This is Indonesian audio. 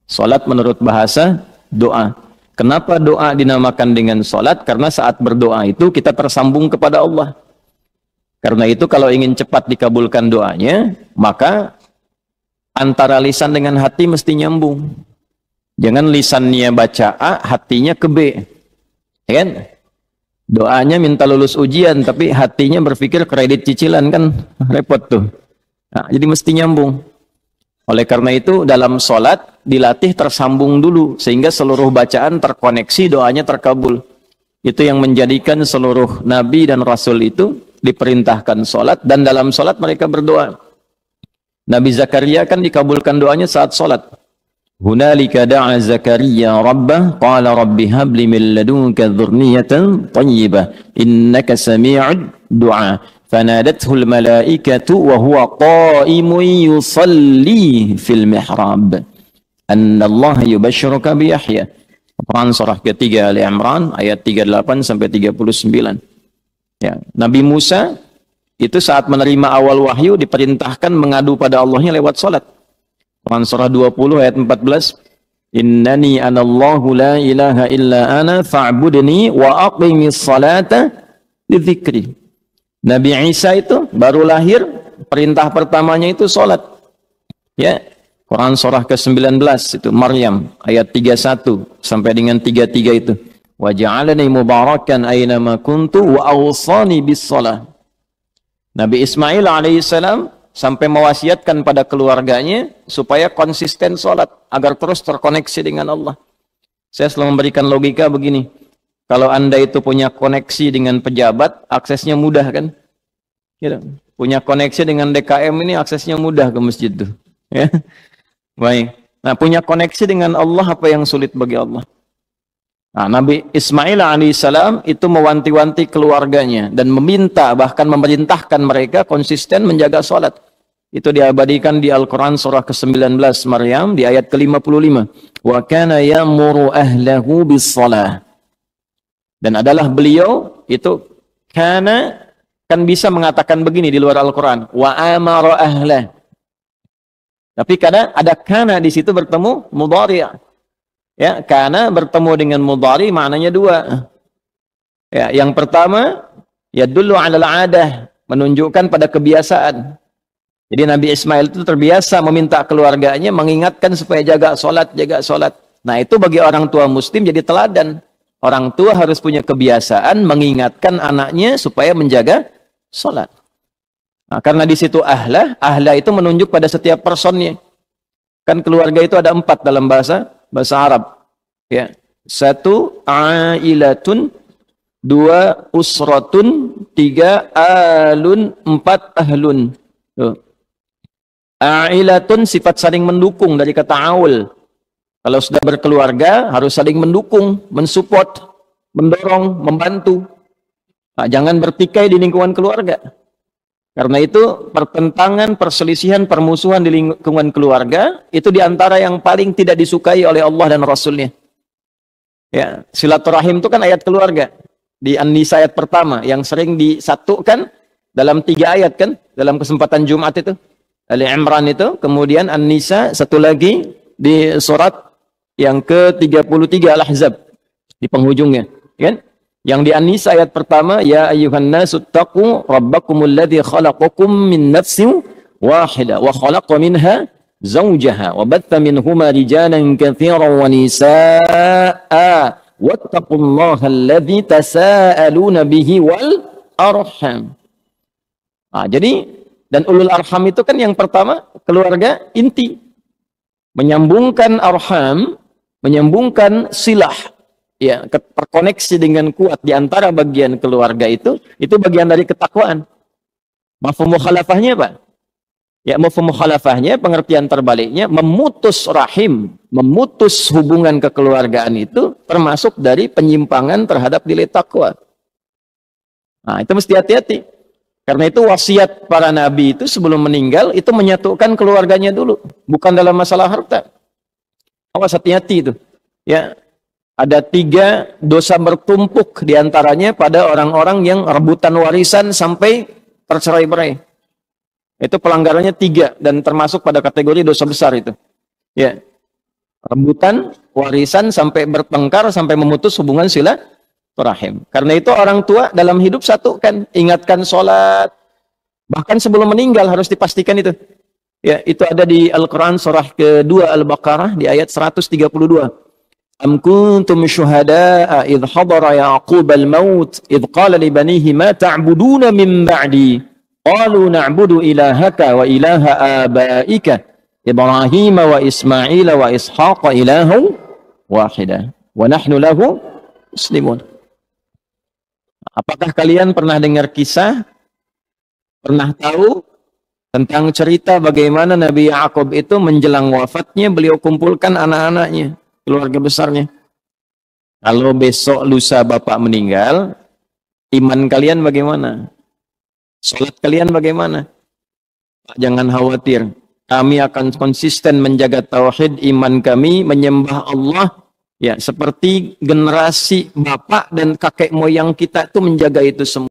Salat menurut bahasa doa. Kenapa doa dinamakan dengan salat? Karena saat berdoa itu kita tersambung kepada Allah. Karena itu kalau ingin cepat dikabulkan doanya, maka antara lisan dengan hati mesti nyambung. Jangan lisannya baca A, hatinya ke B. Ya kan? Doanya minta lulus ujian, tapi hatinya berpikir kredit cicilan, kan repot tuh. Nah, jadi mesti nyambung. Oleh karena itu dalam sholat dilatih tersambung dulu, sehingga seluruh bacaan terkoneksi, doanya terkabul. Itu yang menjadikan seluruh nabi dan rasul itu diperintahkan sholat, dan dalam sholat mereka berdoa. Nabi Zakaria kan dikabulkan doanya saat sholat. Hunalika da'a Zakaria rabbah qala rabbi habli min ladunka dzurriyyatan thayyibah innaka sami'ud du'a fanadathul malaikatu wa huwa qa'imun yusalli fil mihrab anna Allah yubashshiruka bi Yahya. Quran surah ketiga Ali Imran ayat 38 sampai 39. Ya, Nabi Musa itu saat menerima awal wahyu diperintahkan mengadu pada Allahnya lewat salat. Quran surah 20 ayat 14. Innani anallahu la ilaha illa ana fa'budni wa aqimis salata lidzikri. Nabi Isa itu baru lahir, perintah pertamanya itu salat. Ya. Quran surah ke-19 itu Maryam ayat 31 sampai dengan 33 itu. Wa ja'alani mubarakan aina ma kuntu wa awsani bis shalah. Nabi Ismail alaihissalam sampai mewasiatkan pada keluarganya supaya konsisten sholat agar terus terkoneksi dengan Allah. Saya selalu memberikan logika begini, kalau Anda itu punya koneksi dengan pejabat, aksesnya mudah kan? Gitu. Punya koneksi dengan DKM ini aksesnya mudah ke masjid tuh. Ya. Baik. Nah, punya koneksi dengan Allah apa yang sulit bagi Allah? Nah, Nabi Ismail alaihissalam itu mewanti-wanti keluarganya dan meminta, bahkan memerintahkan mereka konsisten menjaga sholat. Itu diabadikan di Al-Quran surah ke-19 Maryam di ayat ke-55. Wa kana ya'muru ahlahu bis-shalah. Dan adalah beliau itu kana kan bisa mengatakan begini di luar Al-Quran. Wa amara ahlah. Tapi kadang ada kana di situ bertemu mudhari'. Ya, karena bertemu dengan mudhari maknanya dua. Ya, yang pertama yadullu 'alal 'adah, menunjukkan pada kebiasaan. Jadi Nabi Ismail itu terbiasa meminta keluarganya mengingatkan supaya jaga sholat, jaga sholat. Nah, itu bagi orang tua muslim jadi teladan. Orang tua harus punya kebiasaan mengingatkan anaknya supaya menjaga sholat. Nah, karena di situ ahlah itu menunjuk pada setiap personnya. Kan keluarga itu ada 4 dalam bahasa Arab. Ya. 1 ailatun, 2 usratun, 3 alun, 4 ahlun. Tuh. Ailatun sifat saling mendukung dari kata aul. Kalau sudah berkeluarga harus saling mendukung, mensupport, mendorong, membantu. Nah, jangan bertikai di lingkungan keluarga. Karena itu pertentangan, perselisihan, permusuhan di lingkungan keluarga itu diantara yang paling tidak disukai oleh Allah dan Rasulnya. Ya, silaturahim itu kan ayat keluarga di An-Nisa ayat pertama yang sering disatukan dalam 3 ayat kan dalam kesempatan Jumat itu. Ali Imran itu, kemudian An-Nisa, satu lagi di surat yang ke-33 Al-Ahzab di penghujungnya, kan? Yang di An-Nisa ayat pertama, ya ayyuhan nasu taqu rabbakumul ladzi khalaqakum min nafsin wahidah wa khalaqa minha zawjaha wa batha minhuma rijalan katsiran wa nisaa wattaqullaha alladzi tasaaluna bihi wal arham. Nah, jadi dan ulul arham itu kan yang pertama keluarga inti. Menyambungkan arham, menyambungkan silah. Ya, terkoneksi dengan kuat di antara bagian keluarga itu bagian dari ketakwaan. Mafhum mukhalafahnya apa? Ya, mafhum mukhalafahnya pengertian terbaliknya memutus rahim, memutus hubungan kekeluargaan itu termasuk dari penyimpangan terhadap nilai takwa. Nah, itu mesti hati-hati. Karena itu wasiat para nabi itu sebelum meninggal itu menyatukan keluarganya dulu, bukan dalam masalah harta. Awas hati-hati itu. Ya, ada 3 dosa bertumpuk diantaranya pada orang-orang yang rebutan warisan sampai tercerai-berai. Itu pelanggarannya 3 dan termasuk pada kategori dosa besar itu. Ya, rebutan warisan sampai bertengkar sampai memutus hubungan silaturahim. Karena itu orang tua dalam hidup satu kan, ingatkan sholat, bahkan sebelum meninggal harus dipastikan itu. Ya, itu ada di Al-Quran surah kedua Al-Baqarah di ayat 132. Am kuntum syuhada'a idh hadara Ya'qub al-maut idh qala li banihi ma ta'buduna min ba'di qalu na'budu ilahaka wa ilaha abaika Ibrahim wa Ismail wa Ishaq ilahu wahida wa nahnu lahu muslimun. Apakah kalian pernah dengar kisah, pernah tahu tentang cerita bagaimana Nabi Ya'qub itu menjelang wafatnya beliau kumpulkan anak-anaknya, keluarga besarnya. Kalau besok lusa bapak meninggal, iman kalian bagaimana? Salat kalian bagaimana? Jangan khawatir. Kami akan konsisten menjaga tauhid, iman kami menyembah Allah ya seperti generasi bapak dan kakek moyang kita itu menjaga itu semua.